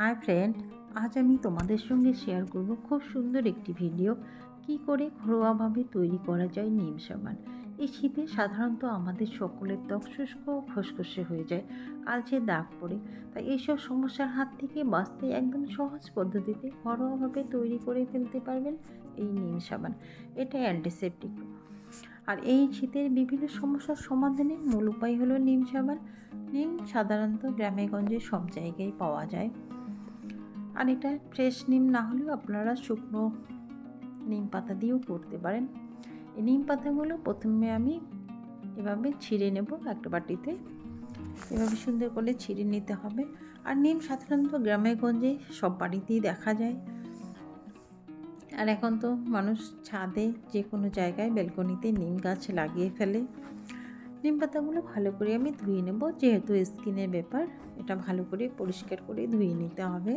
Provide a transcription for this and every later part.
Hi friend, আজ আমি তোমাদের সঙ্গে শেয়ার করব খুব সুন্দর একটি ভিডিও কি করে ঘরোয়াভাবে তৈরি করা যায় নিম সাবান। এই শীতে সাধারণত আমাদের সকলের ত্বক শুষ্ক ও খসখসে হয়ে যায়, কালচে দাগ পড়ে। তাই এইসব সমস্যার হাত থেকে বাঁচতে একদম সহজ পদ্ধতিতে ঘরোয়াভাবে তৈরি করে ফেলতে পারবেন এই নিম সাবান। এটা অ্যান্টিসেপটিক, আর এই শীতের বিভিন্ন সমস্যার সমাধানের মূল উপায় হলো নিম সাবান। নিম সাধারণত গ্রামে গঞ্জে সব জায়গায় পাওয়া যায়, আর এটা ফ্রেশ নিম না হলেও আপনারা শুকনো নিম পাতা দিয়েও করতে পারেন। এই নিম পাতাগুলো প্রথমে আমি এভাবে ছিঁড়ে নেব একটা বাটিতে। এভাবে সুন্দর করে ছিঁড়ে নিতে হবে। আর নিম সাধারণত গ্রামে গঞ্জে সব বাড়িতেই দেখা যায়, আর এখন তো মানুষ ছাদে যে কোনো জায়গায় ব্যালকনিতে নিম গাছ লাগিয়ে ফেলে। নিম পাতাগুলো ভালো করে আমি ধুয়ে নেব, যেহেতু স্কিনের ব্যাপার, এটা ভালো করে পরিষ্কার করে ধুয়ে নিতে হবে।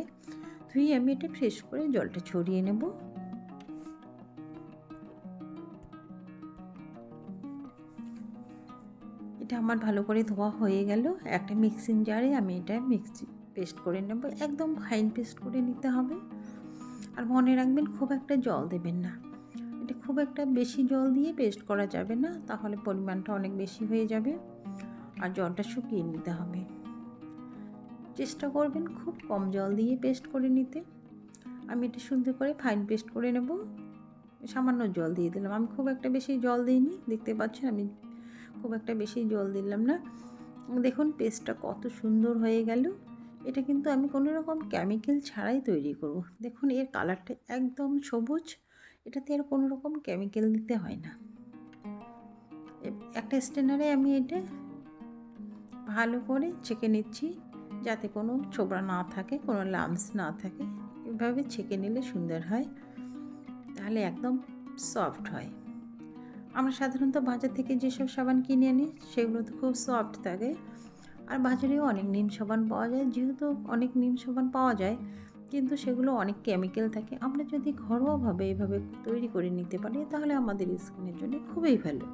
ধুয়ে আমি এটা ফ্রেশ করে জলটা ছড়িয়ে নেব। এটা আমার ভালো করে ধোয়া হয়ে গেল। একটা মিক্সিং জারে আমি এটা পেস্ট করে নেব। একদম ফাইন পেস্ট করে নিতে হবে। আর মনে রাখবেন, খুব একটা জল দেবেন না। এটা খুব একটা বেশি জল দিয়ে পেস্ট করা যাবে না, তাহলে পরিমাণটা অনেক বেশি হয়ে যাবে। আর জলটা শুকিয়ে নিতে হবে। চেষ্টা করবেন খুব কম জল দিয়ে পেস্ট করে নিতে। আমি এটা সুন্দর করে ফাইন পেস্ট করে নেব। সামান্য জল দিয়ে দিলাম, আমি খুব একটা বেশি জল দিইনি, দেখতে পাচ্ছেন আমি খুব একটা বেশি জল দিলাম না। দেখুন পেস্টটা কত সুন্দর হয়ে গেল। এটা কিন্তু আমি কোনো রকম কেমিক্যাল ছাড়াই তৈরি করব। দেখুন এর কালারটা একদম সবুজ, এটাতে আর কোনো রকম কেমিক্যাল দিতে হয় না। একটা স্ট্রেনারে আমি এটা ভালো করে ছেঁকে নিচ্ছি, যাতে কোনো ছোবড়া না থাকে, কোনো লাম্পস না থাকে। এভাবে ছেঁকে নিলে সুন্দর হয়, তাহলে একদম সফট হয়। আমরা সাধারণত বাজার থেকে যেসব সাবান কিনে আনি সেগুলো তো খুব সফট থাকে, আর বাজারেও অনেক নিম সাবান পাওয়া যায়। যেহেতু অনেক নিম সাবান পাওয়া যায়, কিন্তু সেগুলো অনেক কেমিক্যাল থাকে। আমরা যদি ঘরোয়াভাবে এভাবে তৈরি করে নিতে পারি, তাহলে আমাদের স্কিনের জন্য খুবই ভালো।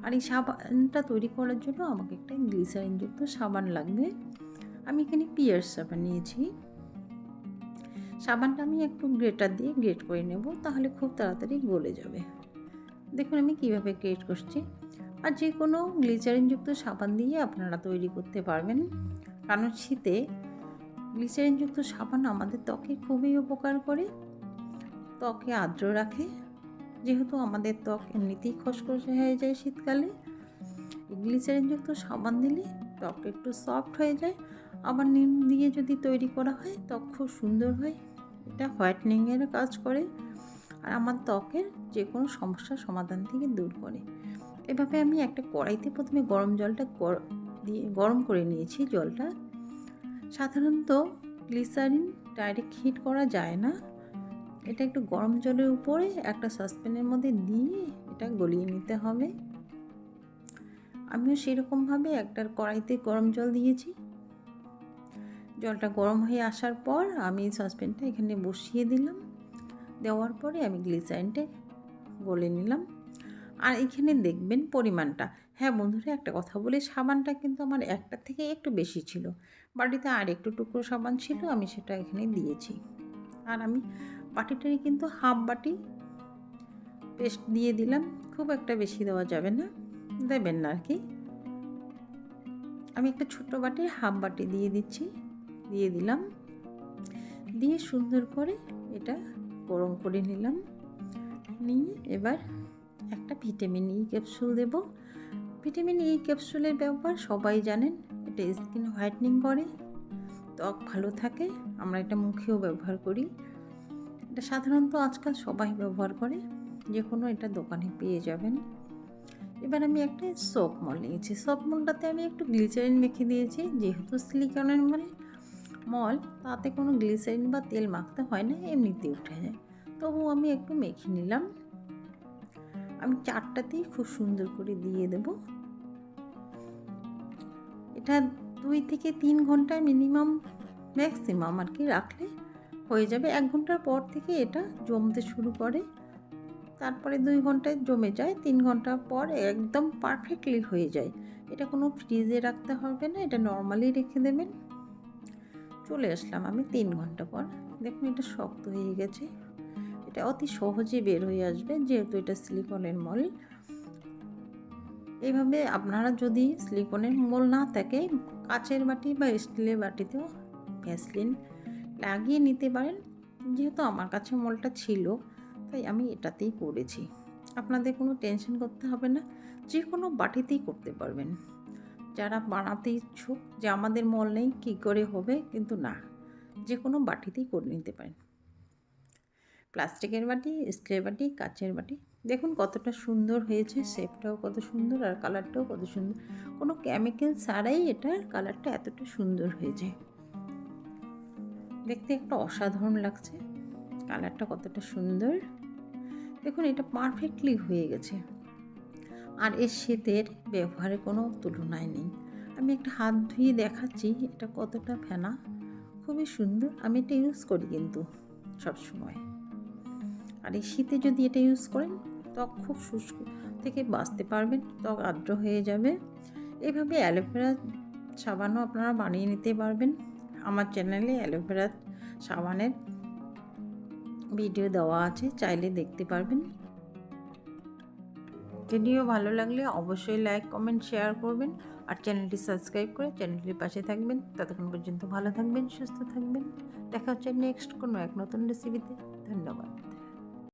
আর এই সাবানটা তৈরি করার জন্য আমাকে একটা গ্লিসারিনযুক্ত সাবান লাগবে। আমি এখানে পিয়ার্স সাবান নিয়েছি। সাবানটা আমি একটু গ্রেটার দিয়ে গ্রেট করে নেব, তাহলে খুব তাড়াতাড়ি গলে যাবে। দেখুন আমি কিভাবে গ্রেট করছি। আর যে কোনো গ্লিসারিনযুক্ত সাবান দিয়ে আপনারা তৈরি করতে পারবেন, কারণ শীতে গ্লিসারিনযুক্ত সাবান আমাদের ত্বকে খুবই উপকার করে, ত্বকে আর্দ্র রাখে। যেহেতু আমাদের ত্বক এমনিতেই খসখসে হয়ে যায় শীতকালে, গ্লিসারিনযুক্ত সাবান দিলে ত্বক একটু সফট হয়ে যায়। আবার নিম দিয়ে যদি তৈরি করা হয়, ত্বক খুব সুন্দর হয়। এটা হোয়াইটনিংয়ের কাজ করে, আর আমার ত্বকের যে কোনো সমস্যার সমাধান থেকে দূর করে। এভাবে আমি একটা কড়াইতে প্রথমে গরম জলটা দিয়ে গরম করে নিয়েছি। জলটা সাধারণত গ্লিসারিন ডাইরেক্ট হিট করা যায় না, এটা একটু গরম জলের উপরে একটা সসপ্যানের মধ্যে দিয়ে এটা গলিয়ে নিতে হবে। আমিও সেরকমভাবে একটা কড়াইতে গরম জল দিয়েছি। জলটা গরম হয়ে আসার পর আমি সসপ্যানটা এখানে বসিয়ে দিলাম। দেওয়ার পরে আমি গ্লিসারিনটা গলে নিলাম। আর এখানে দেখবেন পরিমাণটা। হ্যাঁ বন্ধুরা, একটা কথা বলি, সাবানটা কিন্তু আমার একটা থেকে একটু বেশি ছিল। বাটিতে আর একটু টুকরো সাবান ছিল, আমি সেটা এখানে দিয়েছি। আর আমি বাটিটারই কিন্তু হাফ বাটি পেস্ট দিয়ে দিলাম। খুব একটা বেশি দেওয়া যাবে না, দেবেন না আর কি। আমি একটা ছোট্ট বাটির হাফ বাটি দিয়ে দিলাম। দিয়ে সুন্দর করে এটা গরম করে নিলাম। নিয়ে এবার একটা ভিটামিন ই ক্যাপসুল দেব। ভিটামিন ই ক্যাপসুলের ব্যবহার সবাই জানেন, এটা স্কিন হোয়াইটনিং করে, ত্বক ভালো থাকে। আমরা এটা মুখেও ব্যবহার করি। এটা সাধারণত আজকাল সবাই ব্যবহার করে, যে কোনো এটা দোকানে পেয়ে যাবেন। এবার আমি একটা সোপ মল নিয়েছি। সোপ মলটাতে আমি একটু গ্লিসারিন মেখে দিয়েছি। যেহেতু সিলিকনের মল, তাতে কোনো গ্লিসারিন বা তেল মাখতে হয় না, এমনিতেই উঠে যায়। তবু আমি একটু মেখে নিলাম। আমি চারটাতেই খুব সুন্দর করে দিয়ে দেব। এটা 2 থেকে 3 ঘন্টা মিনিমাম, ম্যাক্সিমাম আর কি রাখলে হয়ে যাবে। 1 ঘন্টার পর থেকে এটা জমতে শুরু করে, তারপরে 2 ঘন্টায় জমে যায়, 3 ঘন্টা পর একদম পারফেক্টলি হয়ে যায়। এটা কোনো ফ্রিজে রাখতে হবে না, এটা নর্মালি রেখে দেবেন। চলে আসলাম আমি 3 ঘন্টা পর। দেখুন এটা শক্ত হয়ে গেছে। এটা অতি সহজে বের হয়ে আসবে যেহেতু এটা সিলিকনের মল। এইভাবে আপনারা যদি সিলিকনের মোল না থাকে কাচের বাটি বা স্টিলের বাটিতেও ভ্যাসলিন লাগিয়ে নিতে পারেন। যেহেতু আমার কাছে মোলটা ছিল তাই আমি এটাতেই করেছি। আপনাদের কোনো টেনশন করতে হবে না, যে কোনো বাটিতেই করতে পারবেন। যারা বানাতে ইচ্ছুক যে আমাদের মল নেই কী করে হবে, কিন্তু না, যে কোনো বাটিতেই করে নিতে পারেন। প্লাস্টিকের বাটি, স্টিলের বাটি, কাচের বাটি, দেখুন কতটা সুন্দর হয়েছে, শেপটাও কত সুন্দর আর কালারটাও কত সুন্দর। কোনো কেমিক্যাল ছাড়াই এটার কালারটা এতটা সুন্দর হয়েছে। দেখতে একটা অসাধারণ লাগছে, কালারটা কতটা সুন্দর। দেখুন এটা পারফেক্টলি হয়ে গেছে। আর এর শীতের ব্যবহারের কোনো তুলনাই নেই। আমি একটা হাত ধুয়ে দেখাচ্ছি এটা কতটা ফেনা, খুবই সুন্দর। আমি এটা ইউজ করি কিন্তু সবসময়। আর এই শীতে যদি এটা ইউজ করেন ত্বক খুব শুষ্ক থেকে বাঁচতে পারবেন, ত্বক আর্দ্র হয়ে যাবে। এইভাবে অ্যালোভেরা সাবানও আপনারা বানিয়ে নিতে পারবেন। আমার চ্যানেলে অ্যালোভেরা সাবানের ভিডিও দেওয়া আছে, চাইলে দেখতে পারবেন। ভিডিও ভালো লাগলে অবশ্যই লাইক, কমেন্ট, শেয়ার করবেন আর চ্যানেলটি সাবস্ক্রাইব করে চ্যানেলটির পাশে থাকবেন। ততক্ষণ পর্যন্ত ভালো থাকবেন, সুস্থ থাকবেন। দেখা হচ্ছে নেক্সট কোনো এক নতুন রেসিপিতে। ধন্যবাদ।